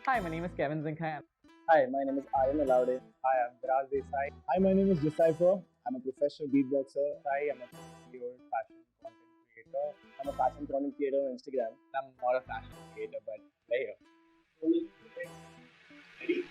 Hi, my name is Kevin Zingkhai. Hi, my name is Aryan Nalawade. Hi, I'm Viraj Desai. Hi, my name is D-Cypher. I'm a professional beatboxer. I'm a pure fashion content creator. I'm a fashion content creator on Instagram. I'm not a fashion creator, but there. Ready?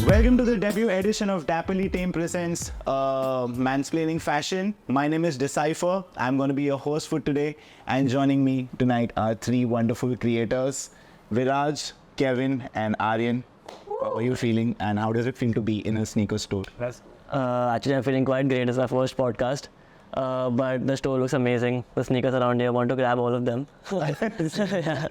Welcome to the debut edition of DapperlyTamed presents Mansplaining Fashion. My name is D-Cypher. I'm going to be your host for today. And joining me tonight are three wonderful creators, Viraj, Kevin, and Aryan. How are you feeling and how does it feel to be in a sneaker store? Actually, I'm feeling quite great. It's my first podcast. But the store looks amazing. The sneakers around here, I want to grab all of them. Yeah.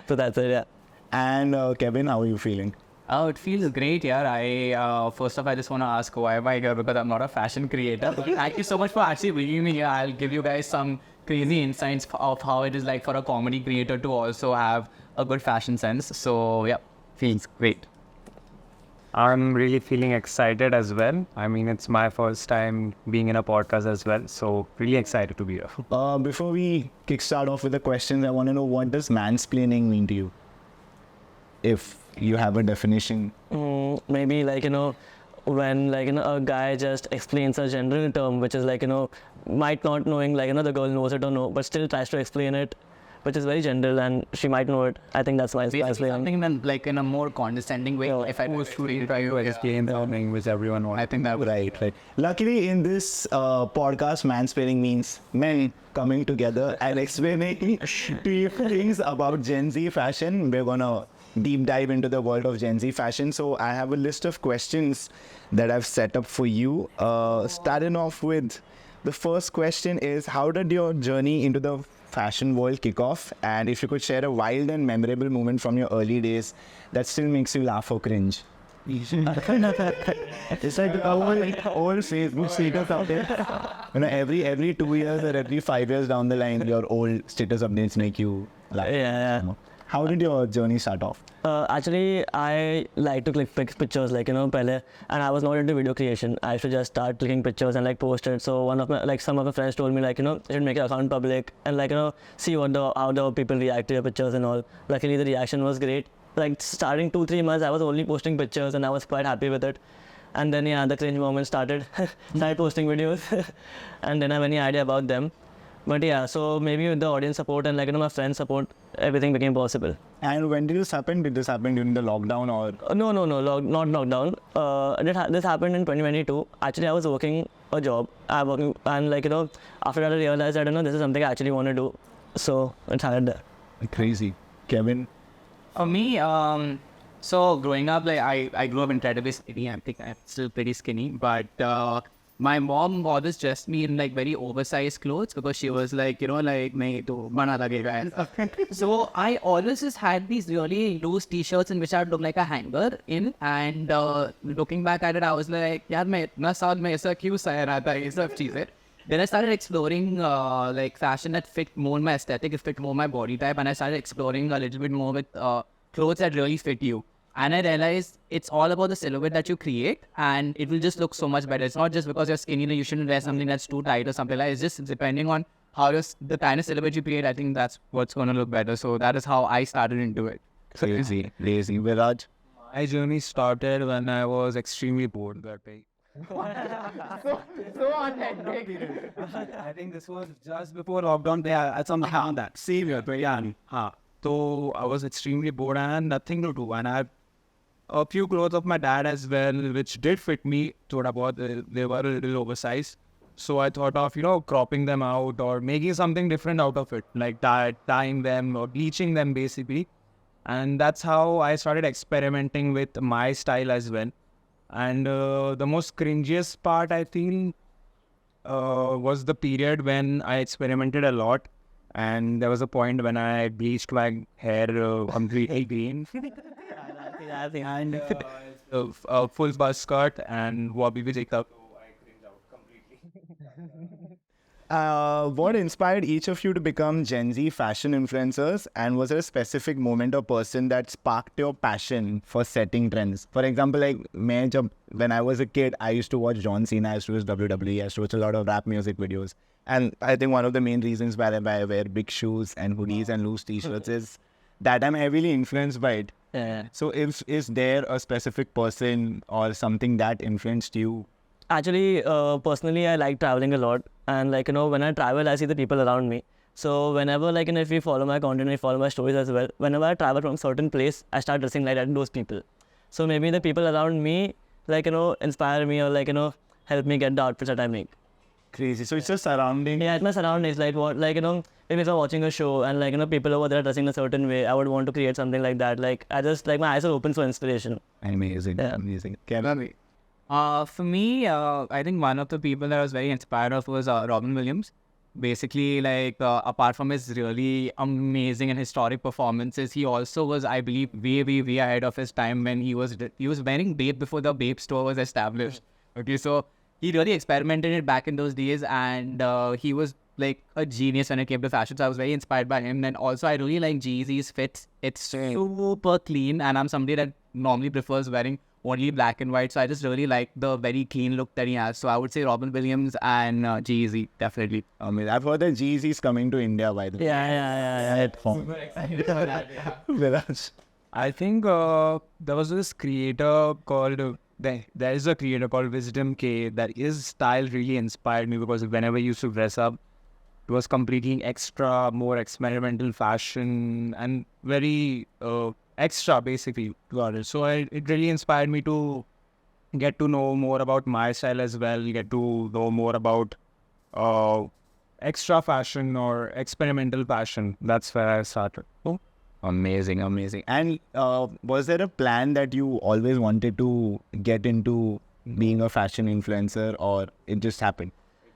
So that's it, yeah. And Kevin, how are you feeling? Oh, it feels great, yeah. I first off, I just want to ask why am I here because I'm not a fashion creator. But thank you so much for actually bringing me here. I'll give you guys some crazy insights of how it is like for a comedy creator to also have a good fashion sense. So yeah, feels great. I'm really feeling excited as well. I mean, it's my first time being in a podcast as well, so really excited to be here. Before we kickstart off with the questions, I want to know what does mansplaining mean to you? If you have a definition. Maybe when a guy just explains a general term, which is might not knowing the girl knows it or no, but still tries to explain it, which is very general and she might know it. I think that's why Basically it's something then like in a more condescending way. If I was to try to Explain something which everyone wants. I think that would Right. Luckily, in this podcast, mansplaining means men coming together and explaining to you things about Gen Z fashion. We're gonna deep dive into the world of Gen Z fashion. So I have a list of questions that I've set up for you. Starting off with the first question is, how did your journey into the fashion world kick off? And if you could share a wild and memorable moment from your early days that still makes you laugh or cringe. It's like the old Facebook status update. Every 2 years or every 5 years down the line, your old status updates make you laugh. Yeah. How did your journey start off? Actually, I like to click pictures, pehle, and I was not into video creation. I should just start clicking pictures and post it. So some of my friends told me you should make your account public and see how the people react to your pictures and all. Luckily, the reaction was great. Starting 2-3 months, I was only posting pictures and I was quite happy with it. And then the cringe moment started. Started posting videos, and then I have any idea about them. But yeah, so maybe with the audience support and my friends support, everything became possible. And when did this happen? Did this happen during the lockdown or? No, not lockdown. This happened in 2022. Actually, I was working a job. I'm working, and after that I realized that this is something I actually want to do. So it started there. Crazy. Kevin? Me, so growing up, I grew up incredibly skinny. I think I'm still pretty skinny, but my mom always dressed me in very oversized clothes because she was like, nahi to bana lagega. So I always just had these really loose t-shirts in which I would look like a hanger in. And looking back at it, I was like, yaar, main itna saal mein aisa kyun saya raha tha, ye sab cheezein. Then I started exploring fashion that fit more my aesthetic, it fit more my body type, and I started exploring a little bit more with clothes that really fit you. And I realized it's all about the silhouette that you create, and it will just look so much better. It's not just because you're skinny that you shouldn't wear something that's too tight or something like that. It's just depending on how the kind of silhouette you create. I think that's what's going to look better. So that is how I started into it. Lazy. Viraj? My journey started when I was extremely bored that day. So authentic. I think this was just before lockdown. Yeah, something on that. Same here, but yeah. So I was extremely bored and I had nothing to do. And I had a few clothes of my dad as well, which did fit me. They were a little oversized. So I thought of, cropping them out or making something different out of it, like dyeing them or bleaching them basically. And that's how I started experimenting with my style as well. And the most cringiest part, I feel, was the period when I experimented a lot And there was a point when I bleached my hair completely green. And a full buzz cut and Wobby with Jacob. I cringed out completely. What inspired each of you to become Gen Z fashion influencers? And was there a specific moment or person that sparked your passion for setting trends? For example, like when I was a kid, I used to watch John Cena, I used to watch WWE, I used to watch a lot of rap music videos. And I think one of the main reasons why I wear big shoes and hoodies and loose t-shirts is that I'm heavily influenced by it. Yeah. So is there a specific person or something that influenced you? Actually, personally, I like traveling a lot. And like, when I travel, I see the people around me. So whenever, like, if you follow my content, you follow my stories as well, whenever I travel from a certain place, I start dressing like that, those people. So maybe the people around me, like, inspire me or like, help me get the outfits that I make. Crazy. So it's just surrounding. Yeah, it's my surroundings. Like what, like, if I'm watching a show and like, people over there are dressing a certain way, I would want to create something like that. Like, I just, like, my eyes are open for inspiration. Amazing. Yeah. Amazing. Kevin? For me, I think one of the people that I was very inspired of was Robin Williams. Basically, like, apart from his really amazing and historic performances, he also was, I believe, way ahead of his time when he was wearing Babe before the Babe store was established. Okay, so he really experimented it back in those days, and he was like a genius when it came to fashion. So I was very inspired by him. And also, I really like Jeezy's fits. It's super clean, and I'm somebody that normally prefers wearing only black and white. So I just really like the very clean look that he has. So I would say Robin Williams and Jeezy, definitely. I've heard that Jeezy is coming to India, by the way. Yeah. Super excited about that, yeah. Viraj? I think there was this creator called, there is a creator called Wisdom K that his style really inspired me because whenever he used to dress up, it was completely extra, more experimental fashion and very extra basically. Got it. So it really inspired me to get to know more about my style as well, get to know more about extra fashion or experimental fashion. That's where I started. Oh. Amazing. And was there a plan that you always wanted to get into being a fashion influencer, or it just happened?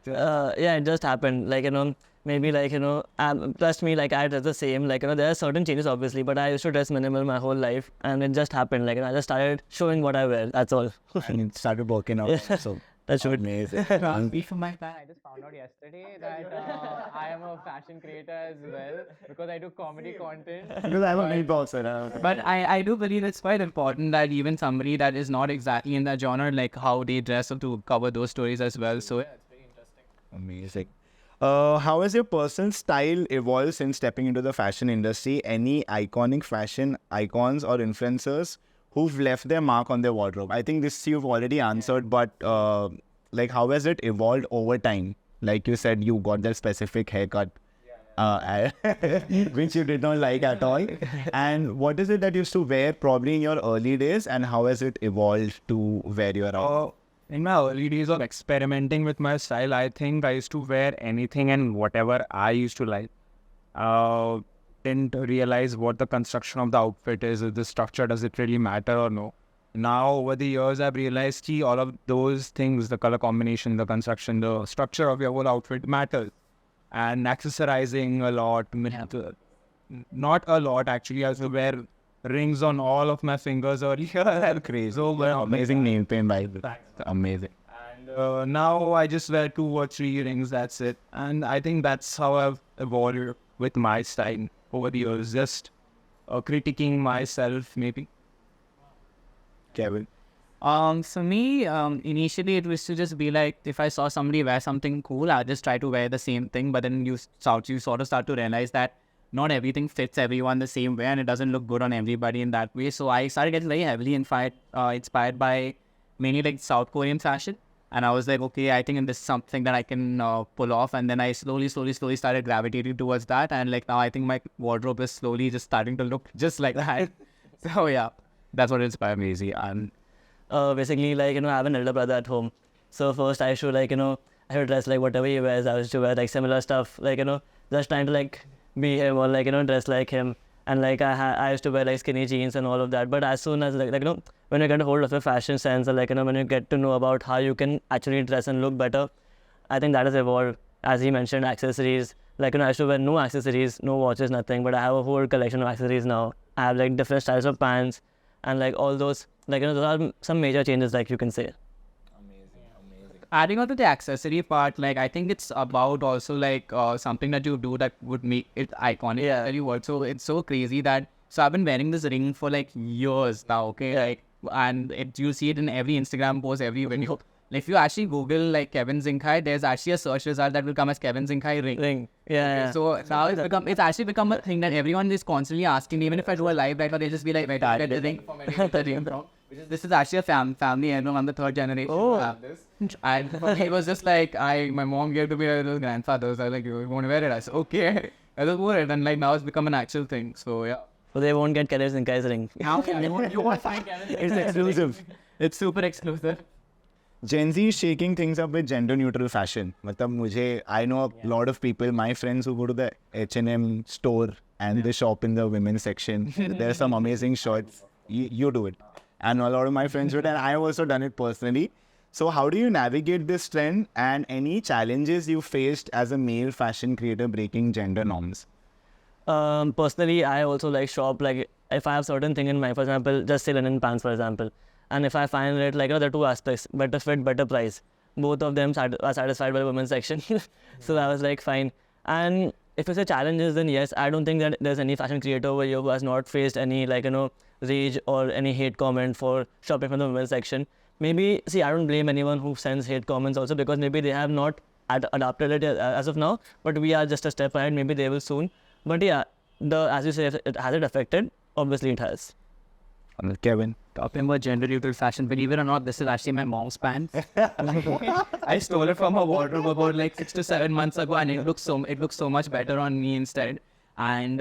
Yeah, it just happened. Like, maybe like, trust me, like I dress the same. Like, there are certain changes obviously, but I used to dress minimal my whole life, and it just happened. Like, I just started showing what I wear. That's all. And it started working out. Yeah. So That's good. amazing. Speak for my plan, I just found out yesterday that I am a fashion creator as well because I do comedy content. Because I'm a beatboxer. But I do believe it's quite important that even somebody that is not exactly in that genre, like how they dress up to cover those stories as well. So yeah, it's very interesting. Amazing. How has your personal style evolved since stepping into the fashion industry? Any iconic fashion icons or influencers who've left their mark on their wardrobe? I think this you've already answered, but like how has it evolved over time? Like you said, you got that specific haircut, which you did not like at all. And what is it that you used to wear probably in your early days, and how has it evolved to where you are now? In my early days of experimenting with my style, I think I used to wear anything and whatever I used to like. Didn't realize what the construction of the outfit is, the structure, does it really matter or no. Now, over the years, I've realized all of those things, the color combination, the construction, the structure of your whole outfit matters. And accessorizing a lot, not a lot actually, I used to wear rings on all of my fingers earlier. Crazy. So, well, Amazing name paint, by the way. Amazing. and now I just wear 2 or 3 rings, that's it. And I think that's how I've evolved with my style over the years, just critiquing myself maybe. Kevin? For me, initially it was to just be like, if I saw somebody wear something cool, I'll just try to wear the same thing. But then you sort of start to realize that not everything fits everyone the same way, and it doesn't look good on everybody in that way. So I started getting very heavily inspired by mainly like South Korean fashion. And I was like, okay, I think this is something that I can pull off. And then I slowly started gravitating towards that. And like now I think my wardrobe is slowly just starting to look just like that. So yeah, that's what inspired me. And Basically, like, I have an elder brother at home. So first I should, like, I should dress like whatever he wears. I used to wear like similar stuff, like, just trying to like be him or like, dress like him. And like I used to wear like skinny jeans and all of that. But as soon as like when you get a hold of a fashion sense, or like, when you get to know about how you can actually dress and look better, I think that has evolved. As he mentioned, accessories, Like, I used to wear no accessories, no watches, nothing, but I have a whole collection of accessories now. I have like different styles of pants and like all those, like, those are some major changes, like you can say. Adding on to the accessory part, like I think it's about also like something that you do that would make it iconic. Yeah. Tell you what, so it's so crazy that I've been wearing this ring for like years now. Okay, like and you see it in every Instagram post, every video. If you actually Google like Kevin Zingkhai, there's actually a search result that will come as Kevin Zingkhai ring. Yeah. So now it's actually become a thing that everyone is constantly asking. Even if I do a live right now, they just be like, "Wait, I get the ring from where did you get the ring from?" This is actually a family heirloom. I'm the third generation to have this. And for me, it was just like my mom gave to me her grandfather's. I was like, "You want to wear it?" I said, "Okay." I just wore it, and like now it's become an actual thing. So yeah. So they won't get Kevin Zinkhai's ring. Now you won't find Kevin. It's exclusive. It's super exclusive. Gen Z is shaking things up with gender neutral fashion. I know a lot of people, my friends who go to the H&M store and they shop in the women's section. There are some amazing shirts. You do it. And a lot of my friends do it, and I've also done it personally. So how do you navigate this trend, and any challenges you faced as a male fashion creator breaking gender norms? Personally, I also like shop, like if I have certain thing in mind, for example, just say linen pants, for example. And if I find it like, there are two aspects, better fit, better price. Both of them are satisfied by the women's section. So I was like, fine. And if you say challenges, then yes, I don't think that there's any fashion creator over here who has not faced any rage or any hate comment for shopping from the women's section. Maybe, see, I don't blame anyone who sends hate comments also, because maybe they have not adapted it as of now, but we are just a step ahead, maybe they will soon. But yeah, as you say, has it affected? Obviously it has. Kevin. Talking about gender neutral fashion, believe it or not, this is actually my mom's pants. I stole it from her wardrobe about like 6 to 7 months ago, and it looks so much better on me instead. And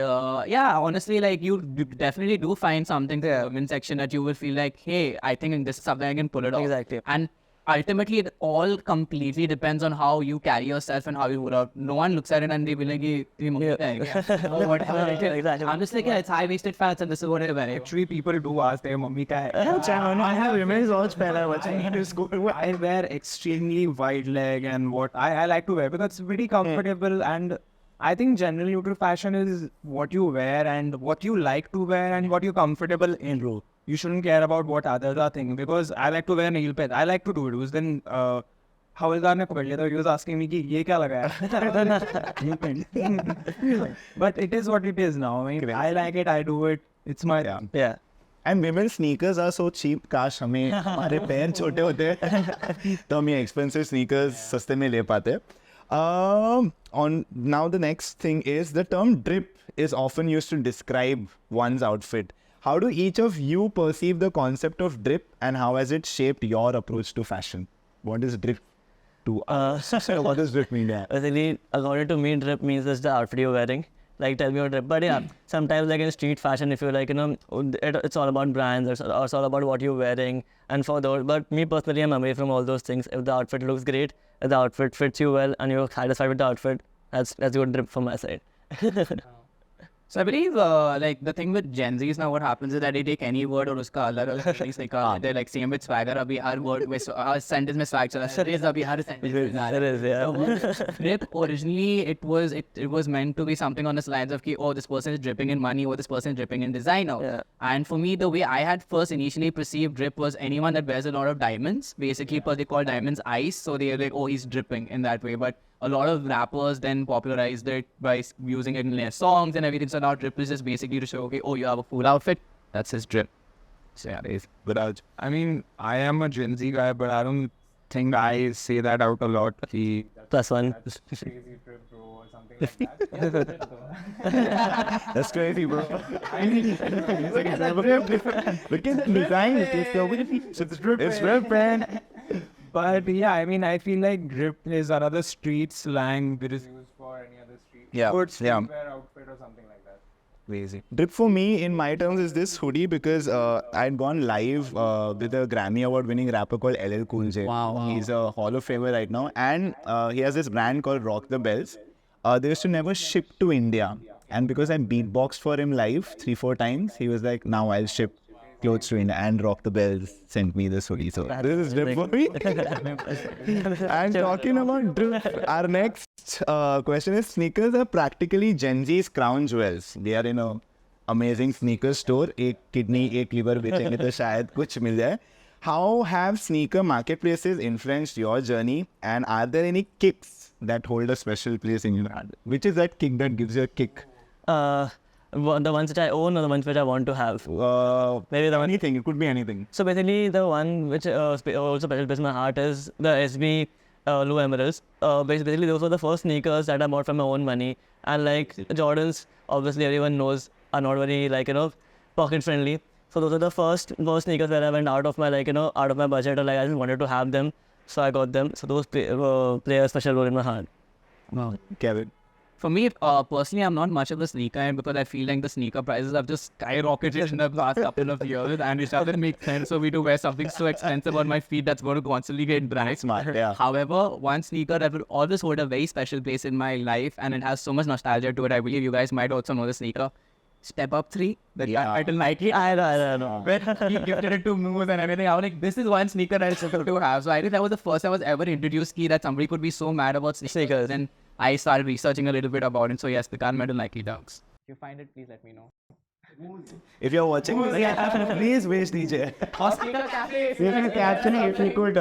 yeah, honestly, like you definitely do find something in the women's section that you will feel like, hey, I think this is something I can pull it off. Exactly. And ultimately, it all completely depends on how you carry yourself and how you put out. No one looks at it and they be like, or whatever it is. Exactly. I'm just like, yeah, it's high-waisted fats and this is what I wear. Actually, people do ask their mummy ka hai. I have women's watch I wear extremely wide leg, and what I like to wear because it's pretty comfortable. And I think general neutral fashion is what you wear and what you like to wear and what you're comfortable in. You shouldn't care about what others are thinking, because I like to wear nail paint. I like to do it. Because then Havildar ne pakad liya tha. He was asking me ki ye kya lagaya? But it is what it is now. I mean, I like it. I do it. It's my Yeah. And women's sneakers are so cheap. काश हमें हमारे पैर छोटे होते तो हम ये expensive sneakers सस्ते में ले पाते. On now the next thing is the term drip is often used to describe one's outfit. How do each of you perceive the concept of drip, and how has it shaped your approach to fashion? What is drip to us? What does drip mean? Basically, according to me, drip means just the outfit you're wearing. Like, tell me your drip. But yeah, sometimes like in street fashion, if you're like, it's all about brands, it's all about what you're wearing. And for those, but me personally, I'm away from all those things. If the outfit looks great, if the outfit fits you well, and you're satisfied with the outfit, that's good drip from my side. So I believe like the thing with Gen Zs now, what happens is that they take any word और उसका अलग अलग they're like same with swagger. अभी हर word में हर sentence में swag चला है. अभी हर sentence में swag. It is, yeah. Drip originally it was meant to be something on the lines of ki, oh, this person is dripping in money or this person is dripping in designer. Yeah. And for me, the way I had first initially perceived drip was anyone that wears a lot of diamonds, basically because they call diamonds ice, so they're like, oh, he's dripping in that way. But a lot of rappers then popularized it by using it in their songs and everything. So now drip is just basically to show, okay, oh, you have a cool outfit, that's his drip. So yeah, Viraj. I mean, I am a Gen Z guy, but I don't think I say that out a lot. +1. Crazy trip, bro, or something like that. That's crazy, bro. Look at the design. It's drip, man. But yeah, I mean, I feel like drip is another street slang that is used for any other street. Yeah, Good yeah. streetwear outfit or something like that. Crazy. Drip for me, in my terms, is this hoodie because I'd gone live with a Grammy Award winning rapper called LL Cool J. Wow. He's a Hall of Famer right now, and he has this brand called Rock the Bells. They used to never ship to India, and because I beatboxed for him live 3-4 times, he was like, now I'll ship. clothes to India, and Rock the Bells sent me this hoodie. So this is drip for me. And talking about drip, our next question is: sneakers are practically Gen Z's crown jewels. They are in a amazing sneaker store. एक kidney, एक liver बेचेंगे तो शायद कुछ मिल जाए. How have sneaker marketplaces influenced your journey, and are there any kicks that hold a special place in your heart? Which is that kick that gives you a kick? The ones which I own or the ones which I want to have. Maybe the one. Anything. It could be anything. So basically, the one which also special place in my heart is the SB Blue Emeralds. Basically, those were the first sneakers that I bought from my own money. And like Jordans, obviously everyone knows are not very pocket friendly. So those are the first sneakers where I went out of my out of my budget, or like I just wanted to have them, so I got them. So those play a special role in my heart. Wow. Kevin. For me, personally, I'm not much of a sneaker head because I feel like the sneaker prices have just skyrocketed in the last couple of years, and it doesn't make sense for me to wear something so expensive on my feet that's going to constantly get dry. Smart, yeah. However, one sneaker that will always hold a very special place in my life, and it has so much nostalgia to it. I believe you guys might also know the sneaker. Step Up 3, the title Nike. I know. When he gifted it to Moose and everything, I was like, this is one sneaker that I supposed to have. So I think that was the first I was ever introduced that somebody could be so mad about sneakers. And I started researching a little bit about it. So yes, the Gunmetal Nike Dunks. If you find it, please let me know. If you're watching, please wish DJ. Sneaker Cafe. If you could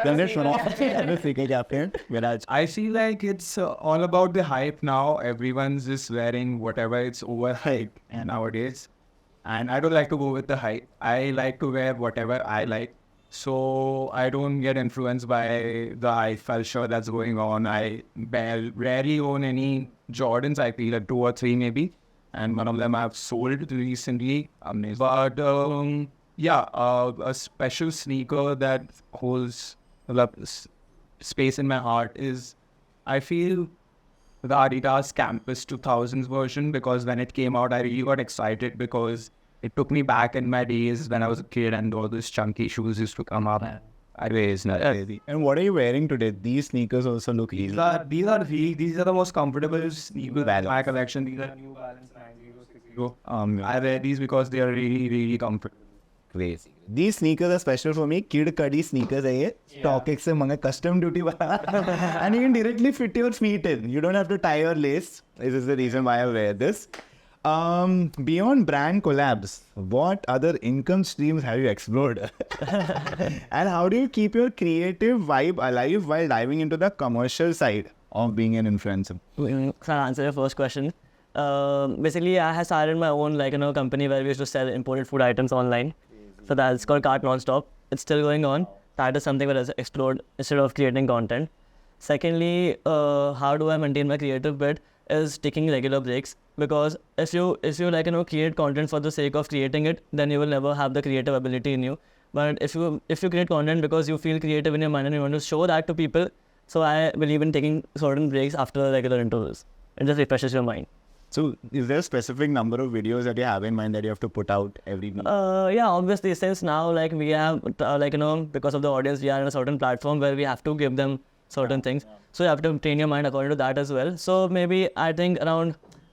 send it from the Sneaker Cafe, Viraj. I feel like it's all about the hype now. Everyone's just wearing whatever, it's overhyped nowadays. And I don't like to go with the hype. I like to wear whatever I like. So I don't get influenced by the hype culture that's going on. I rarely own any Jordans. I feel like 2 or 3 maybe. And one of them I've sold recently. But a special sneaker that holds space in my heart is, I feel, the Adidas Campus 2000s version, because when it came out, I really got excited because it took me back in my days when I was a kid and all these chunky shoes used to come up. And what are you wearing today? These sneakers also look easy. These are the most comfortable sneakers in my collection. These are New Balance 9060. I wear these because they are really, really comfortable. Crazy. These sneakers are special for me. Kid Cudi sneakers है ये. StockX से मंगा custom duty वाला. And you can directly fit your feet in. You don't have to tie your lace. This is the reason why I wear this. Beyond brand collabs, what other income streams have you explored? And how do you keep your creative vibe alive while diving into the commercial side of being an influencer? So I'll answer your first question. Basically, I have started my own company where we used to sell imported food items online. So that's called Cart Nonstop. It's still going on. That is something that has explored instead of creating content. Secondly, how do I maintain my creative bit is taking regular breaks, because if you create content for the sake of creating it, then you will never have the creative ability in you. But if you create content because you feel creative in your mind and you want to show that to people, so I believe in taking certain breaks after regular intervals. It just refreshes your mind. So is there a specific number of videos that you have in mind that you have to put out every week? Yeah, obviously, since now we have because of the audience, we are on a certain platform where we have to give them certain things. So you have to train your mind according to that as well. So maybe I think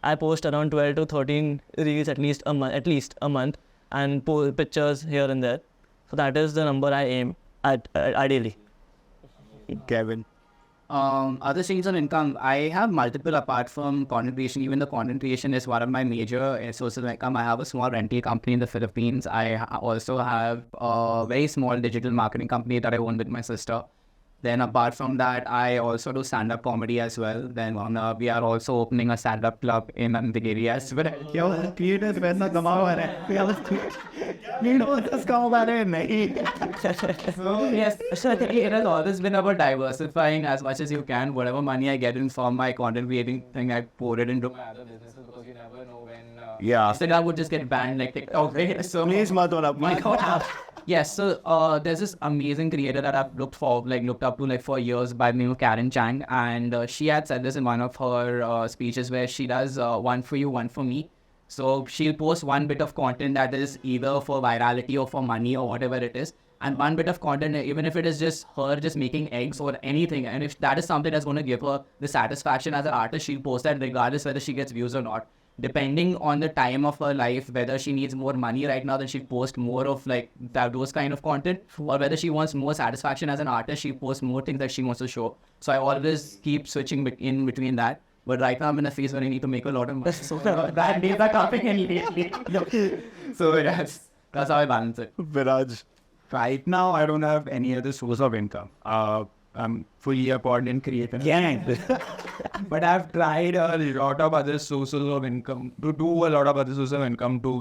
I post around 12 to 13 reels at least a month, and post pictures here and there. So that is the number I aim at ideally. Kevin. Other streams of income, I have multiple apart from content creation. Even the content creation is one of my major sources of income. I have a small rental company in the Philippines. I also have a very small digital marketing company that I own with my sister. Then apart from that, I also do stand-up comedy as well. Then we are also opening a stand-up club in the area as well. So yes, it has always been about diversifying as much as you can. Whatever money I get in from my content creating thing, I pour it into my other businesses, because you never know when Instagram would just get banned like TikTok. Right? So please mat on up. Yes, so there's this amazing creator that I've looked up to for years by the name of Karen Chang, and she had said this in one of her speeches where she does one for you, one for me. So she'll post one bit of content that is either for virality or for money or whatever it is, and one bit of content, even if it is just her just making eggs or anything, and if that is something that's going to give her the satisfaction as an artist, she'll post that regardless whether she gets views or not. depending on the time of her life, whether she needs more money right now, then she'll post more of like those kind of content, or whether she wants more satisfaction as an artist, she posts more things that she wants to show. So I always keep switching in between that. But right now I'm in a phase where I need to make a lot of money. So bad days are coming in lately. So yes, that's how I balance it. Viraj. Right now, I don't have any other source of income. I'm fully a content creator. Yeah. But I've tried a lot of other sources of income, to do a lot of other sources of income to,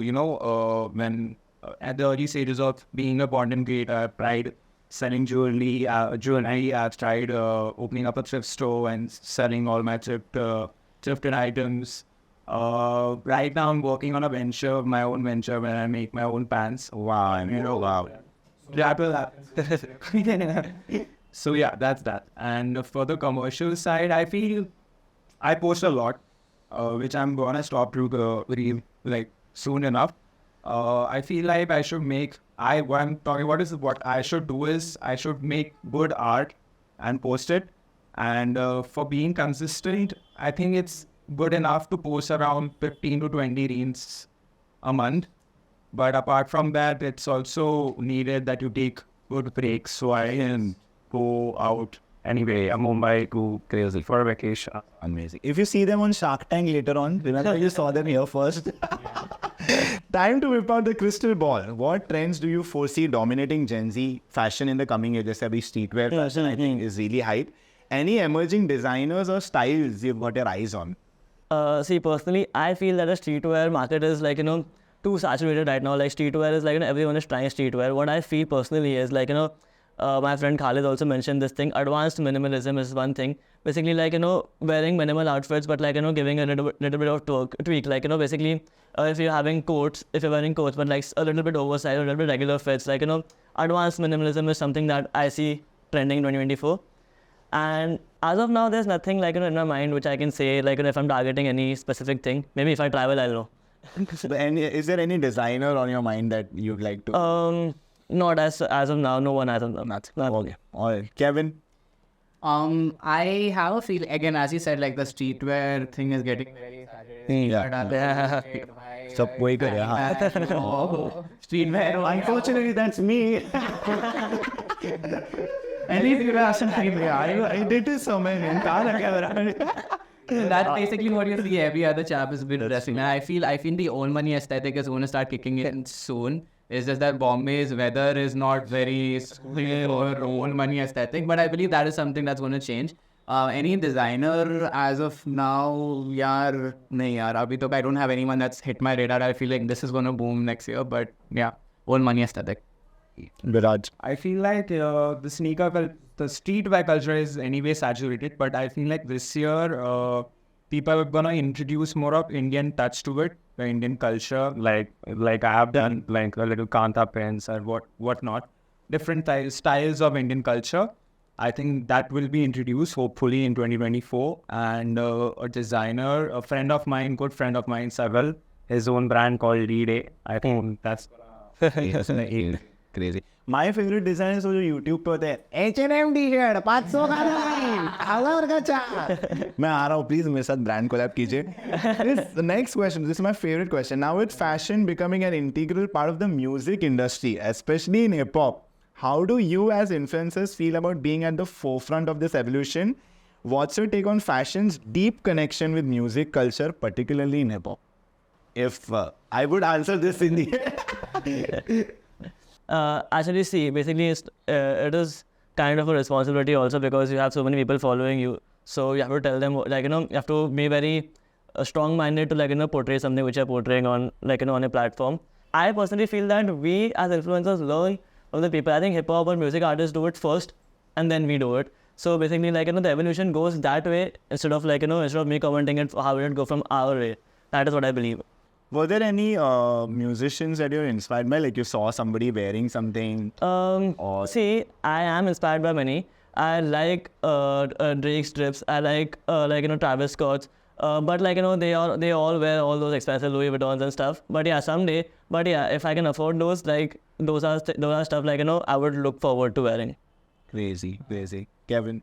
when at the early stages of being a content creator, I've tried selling jewelry. I've tried opening up a thrift store and selling all my thrifted items. Right now, I'm working on my own venture, where I make my own pants. Wow. Wow. That will happen. So yeah, that's that. And for the commercial side, I feel I post a lot, which I'm gonna stop to soon enough. I feel like I should make. What I'm talking about is what I should do is I should make good art and post it. And for being consistent, I think it's good enough to post around 15 to 20 reels a month. But apart from that, it's also needed that you take good breaks. So I can go out anyway. I'm Mumbai to crazy for a vacation. Amazing. If you see them on Shark Tank later on, remember you saw them here first. Time to whip out the crystal ball. What trends do you foresee dominating Gen Z fashion in the coming years? Just every streetwear fashion, I think, is really hype. Any emerging designers or styles you've got your eyes on? See, personally, I feel that the streetwear market is too saturated right now. Like streetwear is everyone is trying streetwear. What I feel personally is my friend Khalid also mentioned this thing. Advanced minimalism is one thing. Basically, wearing minimal outfits, but giving a little bit of tweak. Basically, if you're having coats, if you're wearing coats, but a little bit oversized, a little bit regular fits. Advanced minimalism is something that I see trending in 2024. And as of now, there's nothing in my mind which I can say if I'm targeting any specific thing. Maybe if I travel, I'll know. And is there any designer on your mind that you'd like to? Not as of now. No one as of now. Not. Okay. All right. Kevin? I have a feel, again, as you said, the streetwear thing is getting very saturated. Sab koi kare, Streetwear. Unfortunately, that's me. I did it somewhere. That's basically what you see every other chap has been dressing. And I feel the old money aesthetic is going to start kicking in soon. It's just that Bombay's weather is not very or old money aesthetic, but I believe that is something that's going to change. Any designer as of now, I don't have anyone that's hit my radar. I feel like this is going to boom next year, but yeah, old money aesthetic. Viraj? I feel like the streetwear culture is anyway saturated, but I feel like this year people are gonna introduce more of Indian touch to it, the Indian culture. Like I have done a little kanta pens or whatnot, different styles of Indian culture. I think that will be introduced hopefully in 2024. And a designer, good friend of mine, Saval, his own brand called D-Day. I think that's crazy. My favorite design is जो YouTube पे होते हैं H&M t-shirt 500 का design $1 का chart मैं आ रहा हूँ please मेरे साथ brand collab कीजिए. The next question, this is my favorite question. Now with fashion becoming an integral part of the music industry, especially in hip hop, how do you as influencers feel about being at the forefront of this evolution? What's your take on fashion's deep connection with music culture, particularly in hip hop? If I would answer this in the Actually, see, basically, it is kind of a responsibility also because you have so many people following you. So you have to tell them, you have to be very strong-minded to, portray something which you're portraying on, on a platform. I personally feel that we as influencers learn from the people. I think hip-hop or music artists do it first, and then we do it. So basically, the evolution goes that way instead of, instead of me commenting it, how it go from our way. That is what I believe. Were there any musicians that you're inspired by? Like you saw somebody wearing something? See, I am inspired by many. I like Drake's strips. I like Travis Scott's. But they all wear all those expensive Louis Vuittons and stuff. But yeah, someday. But yeah, if I can afford those, those are stuff I would look forward to wearing. Crazy. Kevin?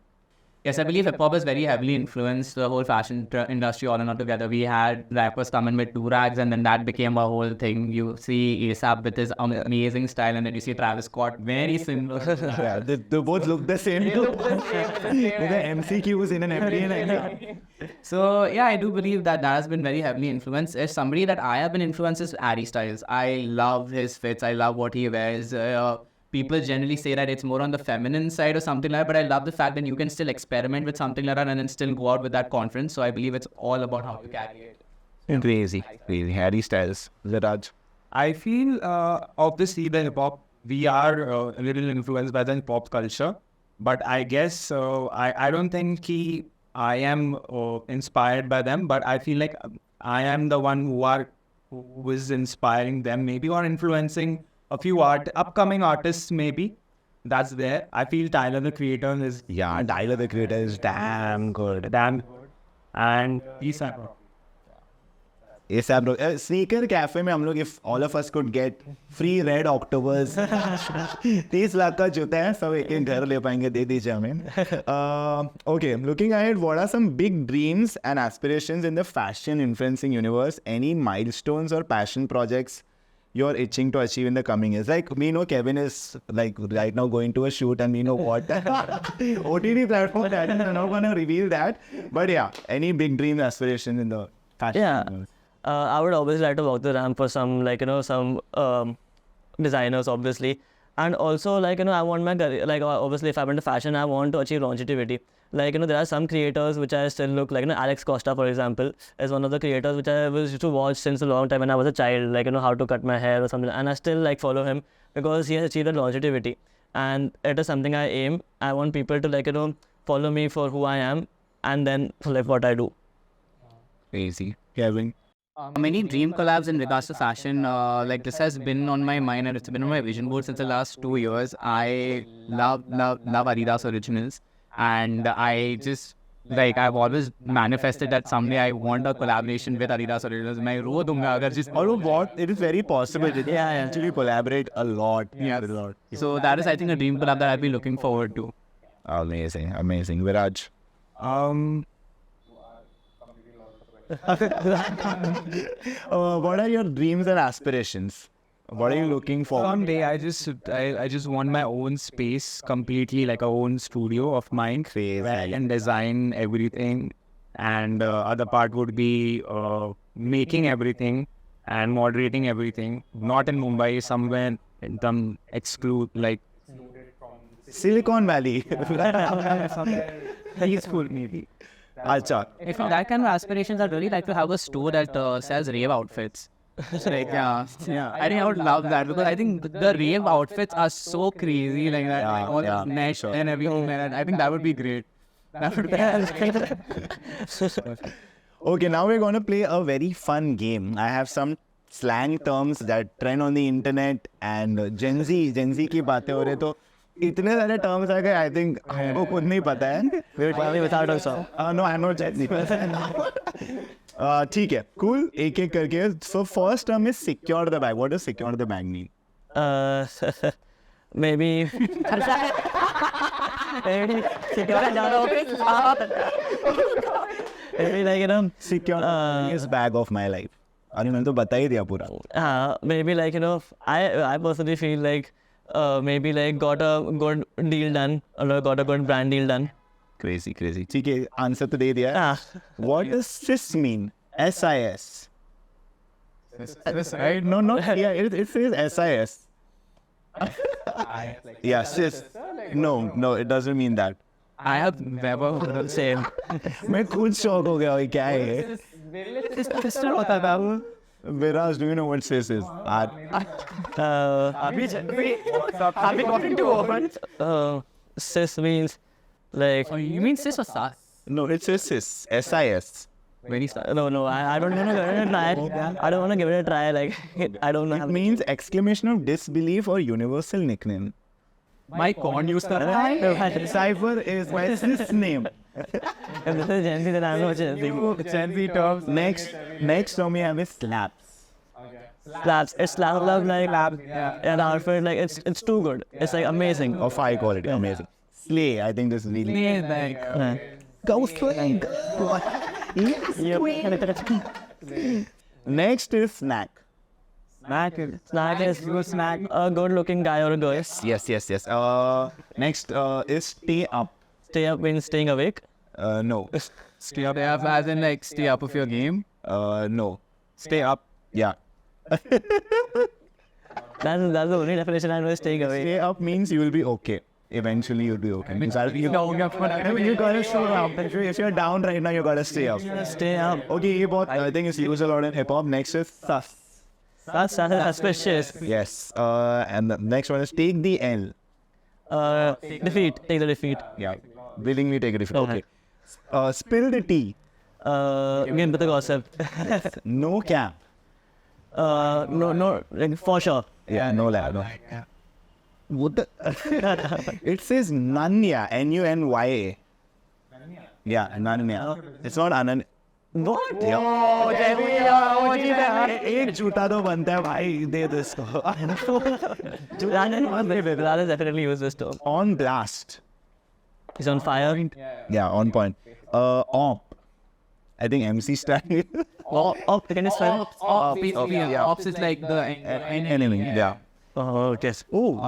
yes, I believe hip hop has very heavily influenced the whole fashion industry all in all together. We had rappers come in with do-rags, and then that became a whole thing. You see ASAP with his amazing style, and then you see Travis Scott, very similar. Yeah, they both look the same. With the MCQs in an MD. So yeah, I do believe that has been very heavily influenced. As somebody that I have been influenced is Harry Styles. I love his fits. I love what he wears. People generally say that it's more on the feminine side or something like that, but I love the fact that you can still experiment with something like that and then still go out with that confidence. So I believe it's all about how you carry it. Crazy. Harry Styles. Viraj. I feel obviously the hip hop, we are a little influenced by the hip hop culture, but I guess I don't think I am inspired by them, but I feel like I am the one who is inspiring them, maybe, or influencing a few upcoming artists, maybe. That's there. I feel Tyler the Creator is Tyler the Creator is damn good. And D-Cypher. ASAP bro. Sneaker cafe में हम लोग, if all of us could get free red Octobers 30 lakh का जूता है, सब एक एक घर ले पाएंगे, दे दीजिए हमें. Okay, looking ahead, what are some big dreams and aspirations in the fashion influencing universe? Any milestones or passion projects you're itching to achieve in the coming years? Like, we know Kevin is like right now going to a shoot, and we know what OTT platform that is. I'm not going to reveal that, but yeah, any big dream aspirations in the fashion universe? I would always like to walk the ramp for some, some designers, obviously. And also, I want my career, obviously, if I'm into fashion, I want to achieve longevity. There are some creators which I still look like, Alex Costa, for example, is one of the creators which I used to watch since a long time when I was a child, how to cut my hair or something. And I still, follow him because he has achieved a longevity. And it is something I aim. I want people to, follow me for who I am and then for, what I do. Crazy. Kevin? Many dream collabs in regards to fashion, this has been on my mind and it's been on my vision board since the last 2 years. I love Adidas Originals, and I just I've always manifested that someday I want a collaboration with Adidas Originals. मैं रो दूंगा अगर जिस what? It is very possible. It actually collaborate a lot. Yeah. A lot. So that is, I think, a dream collab that I'll be looking forward to. Amazing. Viraj? What are your dreams and aspirations? What are you looking for? Someday I just want my own space completely, like a own studio of mine, where I can design everything, and other part would be making everything and moderating everything. Not in Mumbai, somewhere in some Silicon Valley. peaceful maybe. Acha. If that kind of aspirations, I'd really like to have a store that sells rave outfits. Yeah. I think I would love that because I think the rave outfits are so crazy, like that, all the mesh and everything like that. I think that would be great. That would be Okay, now we're going to play a very fun game. I have some slang terms that trend on the internet, and Gen Z की बातें हो रहे, तो इतने सारे terms आ गए, I think हमको खुद नहीं पता है. Without also. No, I'm not Gen Z. ठीक है, cool. एक एक करके. So first term is secure the bag. What does secure the bag mean? Maybe. Maybe Secure is bag of my life. अरे मैंने तो बता ही दिया पूरा. maybe I personally feel maybe got a good deal done or got a good brand deal done. Crazy. ठीक है, answer तो दे दिया. What does cis mean? SIS. Right? No, not yeah. It says SIS. Yeah, cis. No, it doesn't mean that. I have never heard the same. मैं खुद shock हो गया, क्या है ये? Sister होता था वो. Viraj, do you know what cis is? Are we talking to open? Cis means You mean cis or sas? No, it says cis. SIS. Very sus. No, I don't want to give it a try. I don't want to give it a try. I don't know. It means exclamation of disbelief or universal nickname. My con used to D-Cypher is my cis name. If this is Gen Z, then I'm not Gen Z. Gen Z terms. Next term we have is slaps. Slaps. It's slap and outfit, it's too good. It's amazing. Of high quality, amazing. Slay. I think this is really. Go slay. Next is snack. Snack is a good-looking guy or a girl. Yes. Next is stay up. Stay up means staying awake. No. Stay up as in like stay up of your game. No. Stay up. Yeah. That's the only definition I know is staying awake. Stay up means you will be okay. Eventually you'll be okay. Means you gotta stay up. If you're down right now, you gotta stay up. Stay up. Okay, I think it's used a lot in hip hop. Next is sus. That's suspicious. Yes. And the next one is take the L. Defeat. Take the defeat. Yeah. Willingly take a defeat. Okay. Spill the tea. Again, with the gossip. No cap. No, like, for sure. Yeah, no lab. No. What the? It says Nanya. Nunya. Yeah, Nanya. It's not Anan. What? एक जूता तो बनता है भाई दे दो इसको. That is definitely use this term. On blast. He's on fire. Yeah, on point. Op. I think MC stand. Can you spell it? Ops is like the Enemy. Yeah. Oh, yes. Oh.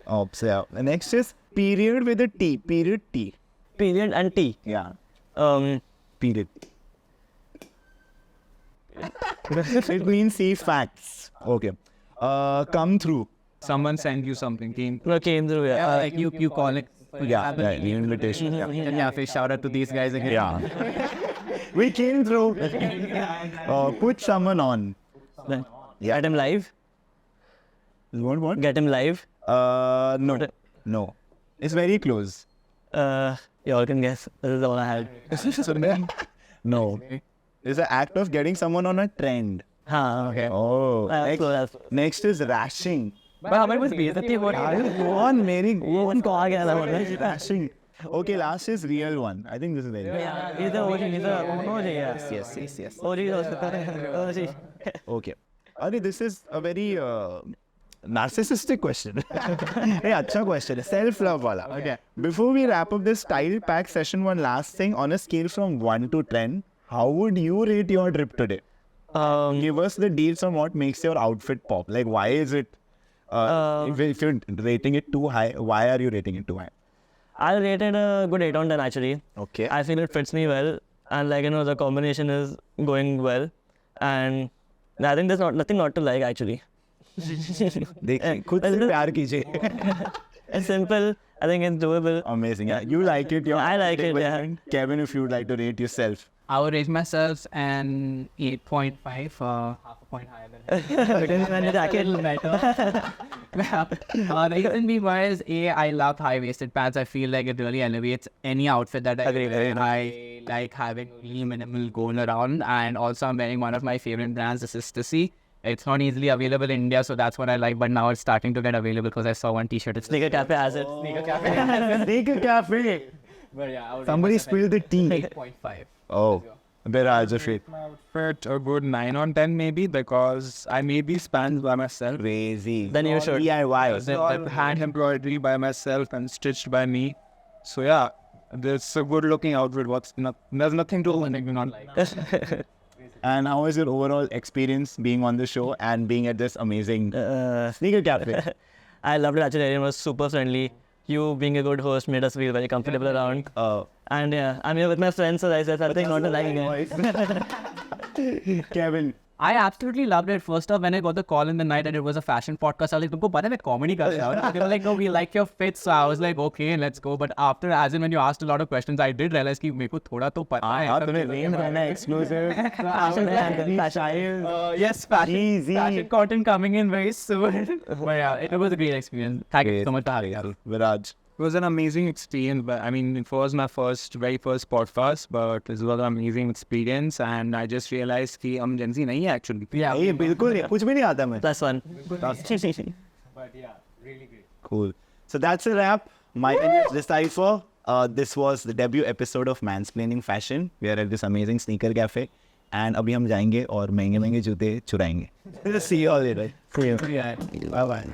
Ops. Yeah. The next is period with a T. Period T. Period and T. Yeah. Period. It means see facts. Okay. Come through. Someone sent you something. Came. No, came through, yeah. like you call it. Yeah. The invitation. Yeah, shout out to these guys again. Yeah. We came through. Put someone on. Get him live. What? Get him live. No. It's very close. You all can guess. This is the one I had. No. It's an act of getting someone on a trend. Okay. Oh. That's Next is rashing. But how many was basically what? Go on, Mary. One call again. Rashing. Okay, last is real one. I think this is very good. Yeah, he's the OG. He's the OG, yeah. Yes. OG. Okay. Ari, this is a very narcissistic question. Hey, acha question. Self-love wala. Okay. Before we wrap up this style pack session, one last thing. On a scale from 1 to 10, how would you rate your trip today? Give us the deets on what makes your outfit pop. Like, why is it? If you're rating it too high, why are you rating it too high? I rated a good 8 on 10 actually. Okay. I feel it fits me well, and the combination is going well, and I think there's nothing not to like actually. देखिए खुद से प्यार कीजिए. It's simple. I think it's doable. Amazing. Yeah, you like it. I like it. Yeah. Kevin, if you would like to rate yourself. I would rate myself an 8.5, half a point higher than the reason being was I love high-waisted pants. I feel like it really elevates any outfit that I wear. I like having really minimal going around, and also I'm wearing one of my favorite brands, this is Stussy. It's not easily available in India, so that's what I like. But now it's starting to get available because I saw one T-shirt. It's Sneaker Cafe has it. Sneaker Cafe. But yeah, I would Somebody spilled the tea. 8.5. Oh, Viraj Desai. Fit a good 9 on 10 maybe because I made these pants by myself. Crazy. Then you should. DIY. It's all hand embroidery by myself and stitched by me. So yeah, it's a good looking outfit. There's nothing to not like. And how was your overall experience being on the show and being at this amazing Sneaker Cafe? I loved it actually. Aryan was super friendly. You being a good host made us feel very comfortable around. And yeah, I'm here with my friends, so I said something not to like again. Kevin. I absolutely loved it. First off, when I got the call in the night that it was a fashion podcast, I was like, "Tumko pata hai comedy kar rahe ho?" They were like, "No, we like your fits." So I was like, "Okay, let's go." But after, as in when you asked a lot of questions, I did realize कि मेरे को थोड़ा तो पता है. हाँ, तुम्हें range रहना है exclusive. Yes, fashion content coming in very soon. But yeah, it was a great experience. Thank you so much for having us. Viraj. It was an amazing experience. But I mean, it was my very first podcast, but it was an amazing experience. And I just realized कि हम Gen Z नहीं है actually. Yeah, ये बिल्कुल नहीं, कुछ भी नहीं आता मैं. +1. but yeah, really great. Cool. So that's a wrap. My name is D-Cypher. This was the debut episode of Mansplaining Fashion. We are at this amazing sneaker cafe. And अभी हम जाएंगे और महंगे जूते चुराएंगे. See you all later. See you. Yeah. Bye bye.